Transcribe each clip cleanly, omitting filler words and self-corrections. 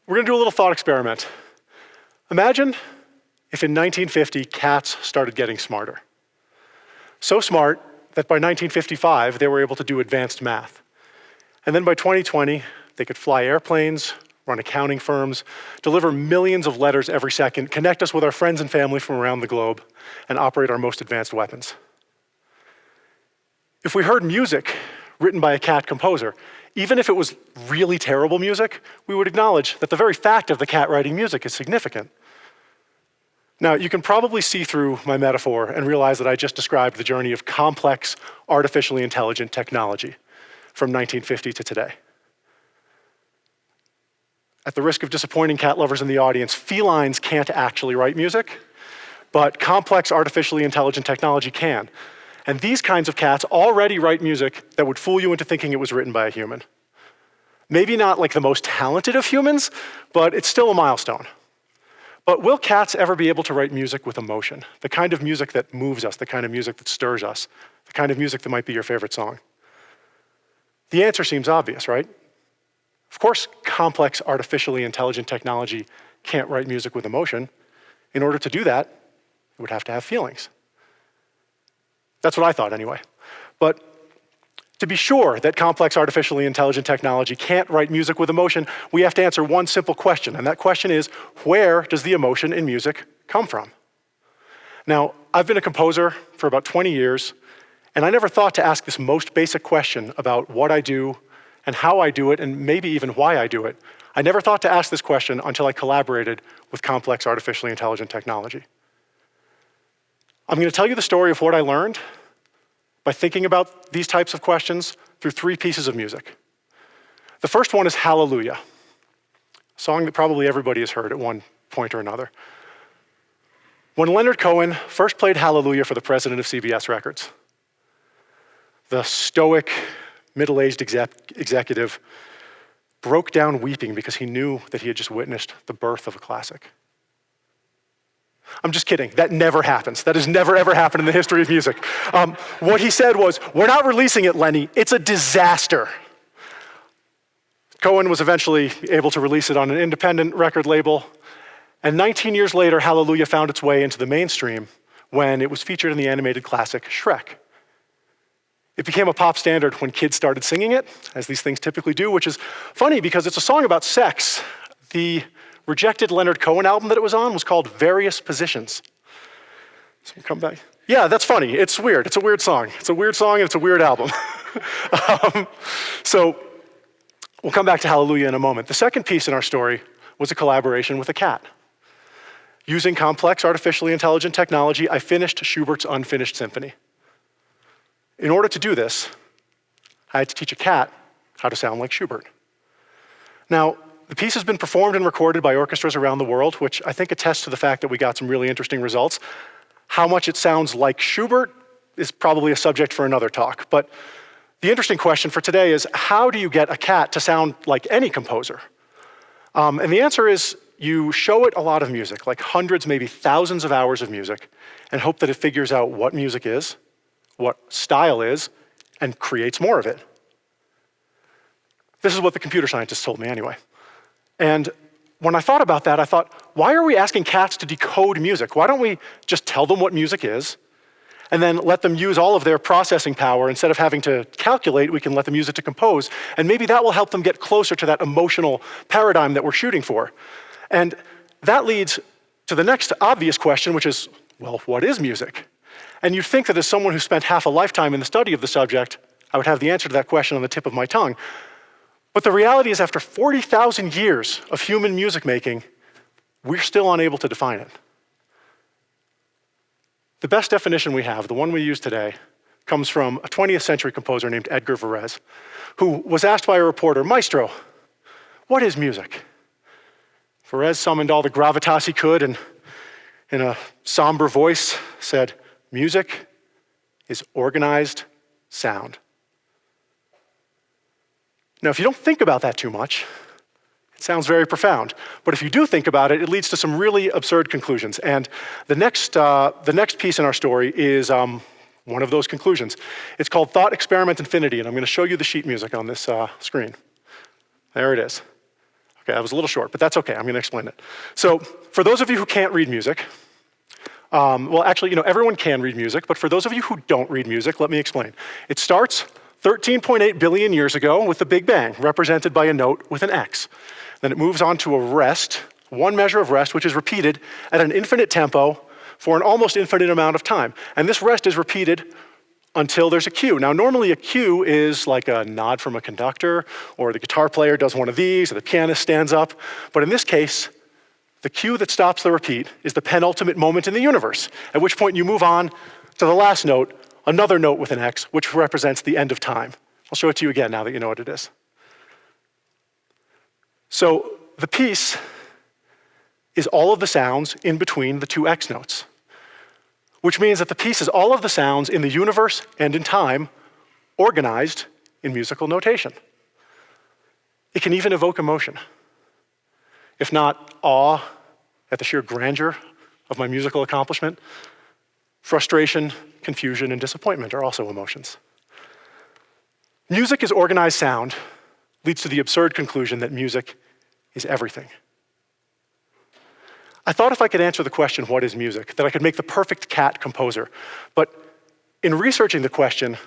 We're gonna do a little thought experiment. Imagine if in 1950, cats started getting smarter. So smart that by 1955, they were able to do advanced math. And then by 2020, they could fly airplanes, run accounting firms, deliver millions of letters every second, connect us with our friends and family from around the globe, and operate our most advanced weapons. If we heard music written by a cat composer, even if it was really terrible music, we would acknowledge that the very fact of the cat writing music is significant. Now, you can probably see through my metaphor and realize that I just described the journey of complex, artificially intelligent technology from 1950 to today. At the risk of disappointing cat lovers in the audience, felines can't actually write music, but complex artificially intelligent technology can. And these kinds of cats already write music that would fool you into thinking it was written by a human. Maybe not like the most talented of humans, but it's still a milestone. But will cats ever be able to write music with emotion? The kind of music that moves us, the kind of music that stirs us, the kind of music that might be your favorite song? The answer seems obvious, right? Of course, complex artificially intelligent technology can't write music with emotion. In order to do that, it would have to have feelings. That's what I thought anyway. But to be sure that complex artificially intelligent technology can't write music with emotion, we have to answer one simple question, and that question is, where does the emotion in music come from? Now, I've been a composer for about 20 years, and I never thought to ask this most basic question about what I do and how I do it, and maybe even why I do it. I never thought to ask this question until I collaborated with complex artificially intelligent technology. I'm going to tell you the story of what I learned by thinking about these types of questions through 3 pieces of music. The first one is Hallelujah, a song that probably everybody has heard at one point or another. When Leonard Cohen first played Hallelujah for the president of CBS Records, the stoic, middle-aged executive broke down weeping because he knew that he had just witnessed the birth of a classic. I'm just kidding. That never happens. That has never, ever happened in the history of music. What he said was, "We're not releasing it, Lenny. It's a disaster." Cohen was eventually able to release it on an independent record label, and 19 years later, Hallelujah found its way into the mainstream when it was featured in the animated classic Shrek. It became a pop standard when kids started singing it, as these things typically do, which is funny because it's a song about sex. The rejected Leonard Cohen album that it was on was called Various Positions. So we'll come back. Yeah, that's funny. It's weird. It's a weird song. It's a weird song and it's a weird album. So we'll come back to Hallelujah in a moment. The second piece in our story was a collaboration with a cat. Using complex artificially intelligent technology, I finished Schubert's unfinished symphony. In order to do this, I had to teach a cat how to sound like Schubert. Now, the piece has been performed and recorded by orchestras around the world, which I think attests to the fact that we got some really interesting results. How much it sounds like Schubert is probably a subject for another talk. But the interesting question for today is, how do you get a cat to sound like any composer? And the answer is, you show it a lot of music, like hundreds, maybe thousands of hours of music, and hope that it figures out what music is, what style is, and creates more of it. This is what the computer scientists told me anyway. And when I thought about that, I thought, why are we asking cats to decode music? Why don't we just tell them what music is, and then let them use all of their processing power? Instead of having to calculate, we can let them use it to compose, and maybe that will help them get closer to that emotional paradigm that we're shooting for. And that leads to the next obvious question, which is, well, what is music? And you'd think that as someone who spent half a lifetime in the study of the subject, I would have the answer to that question on the tip of my tongue. But the reality is, after 40,000 years of human music making, we're still unable to define it. The best definition we have, the one we use today, comes from a 20th century composer named Edgar Varese, who was asked by a reporter, "Maestro, what is music?" Varese summoned all the gravitas he could and, in a somber voice, said, "Music is organized sound." Now, if you don't think about that too much, it sounds very profound. But if you do think about it, it leads to some really absurd conclusions. And the next piece in our story is one of those conclusions. It's called Thought Experiment Infinity, and I'm going to show you the sheet music on this screen. There it is. Okay, that was a little short, but that's okay, I'm gonna explain it. So for those of you who can't read music, well, actually, everyone can read music, but for those of you who don't read music, let me explain. It starts 13.8 billion years ago with the Big Bang, represented by a note with an X. Then it moves on to a rest, one measure of rest, which is repeated at an infinite tempo for an almost infinite amount of time. And this rest is repeated until there's a cue. Now, normally a cue is like a nod from a conductor, or the guitar player does one of these, or the pianist stands up. But in this case, the cue that stops the repeat is the penultimate moment in the universe, at which point you move on to the last note, another note with an X, which represents the end of time. I'll show it to you again now that you know what it is. So the piece is all of the sounds in between the two X notes, which means that the piece is all of the sounds in the universe and in time organized in musical notation. It can even evoke emotion. If not awe at the sheer grandeur of my musical accomplishment, frustration, confusion, and disappointment are also emotions. Music as organized sound leads to the absurd conclusion that music is everything. I thought if I could answer the question, what is music, that I could make the perfect cat composer. But in researching the question,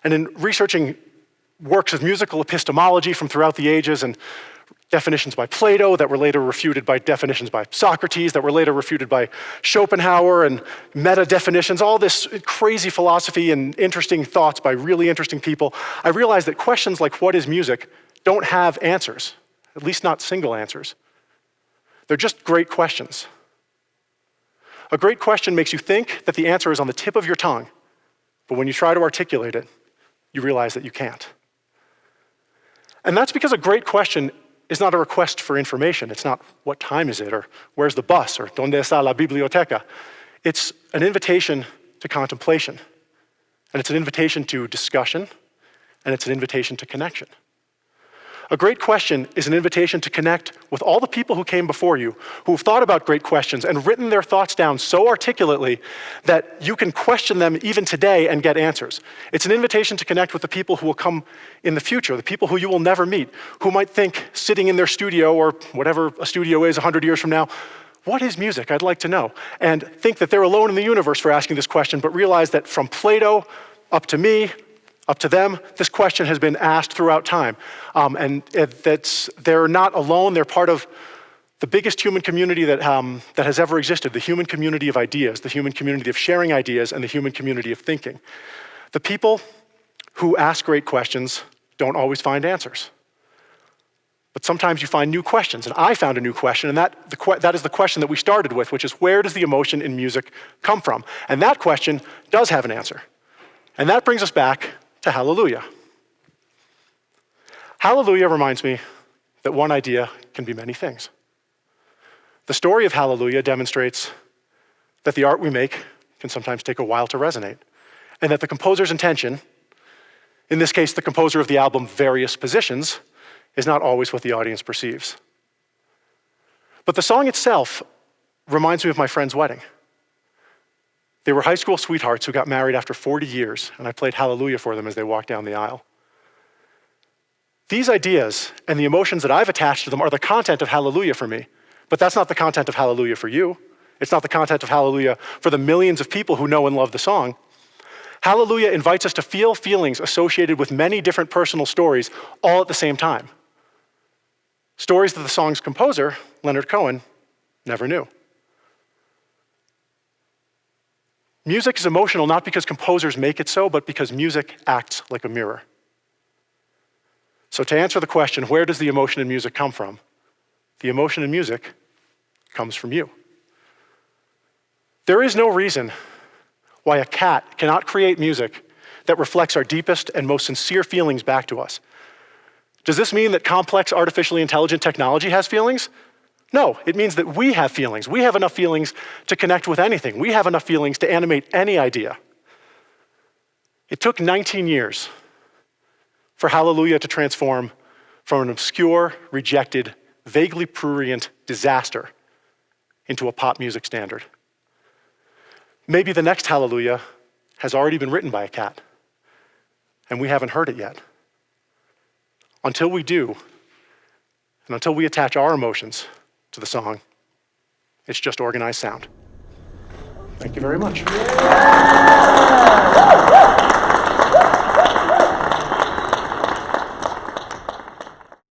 and in researching works of musical epistemology from throughout the ages, and definitions by Plato that were later refuted by definitions by Socrates, that were later refuted by Schopenhauer, and meta-definitions, all this crazy philosophy and interesting thoughts by really interesting people, I realized that questions like what is music don't have answers, at least not single answers. They're just great questions. A great question makes you think that the answer is on the tip of your tongue, but when you try to articulate it, you realize that you can't. And that's because a great question is not a request for information. It's not what time is it, or where's the bus, or donde está la biblioteca. It's an invitation to contemplation, and it's an invitation to discussion, and it's an invitation to connection. A great question is an invitation to connect with all the people who came before you, who have thought about great questions and written their thoughts down so articulately that you can question them even today and get answers. It's an invitation to connect with the people who will come in the future, the people who you will never meet, who might think, sitting in their studio or whatever a studio is 100 years from now, what is music? I'd like to know. And think that they're alone in the universe for asking this question, but realize that from Plato up to me, up to them, this question has been asked throughout time. They're not alone, they're part of the biggest human community that has ever existed, the human community of ideas, the human community of sharing ideas, and the human community of thinking. The people who ask great questions don't always find answers. But sometimes you find new questions, and I found a new question, and that is the question that we started with, which is where does the emotion in music come from? And that question does have an answer. And that brings us back to Hallelujah. Hallelujah reminds me that one idea can be many things. The story of Hallelujah demonstrates that the art we make can sometimes take a while to resonate, and that the composer's intention, in this case the composer of the album Various Positions, is not always what the audience perceives. But the song itself reminds me of my friend's wedding. They were high school sweethearts who got married after 40 years, and I played Hallelujah for them as they walked down the aisle. These ideas and the emotions that I've attached to them are the content of Hallelujah for me, but that's not the content of Hallelujah for you. It's not the content of Hallelujah for the millions of people who know and love the song. Hallelujah invites us to feel feelings associated with many different personal stories all at the same time. Stories that the song's composer, Leonard Cohen, never knew. Music is emotional not because composers make it so, but because music acts like a mirror. So to answer the question, where does the emotion in music come from? The emotion in music comes from you. There is no reason why a cat cannot create music that reflects our deepest and most sincere feelings back to us. Does this mean that complex artificially intelligent technology has feelings? No, it means that we have feelings. We have enough feelings to connect with anything. We have enough feelings to animate any idea. It took 19 years for Hallelujah to transform from an obscure, rejected, vaguely prurient disaster into a pop music standard. Maybe the next Hallelujah has already been written by a cat, and we haven't heard it yet. Until we do, And until we attach our emotions to the song, it's just organized sound. Thank you very much.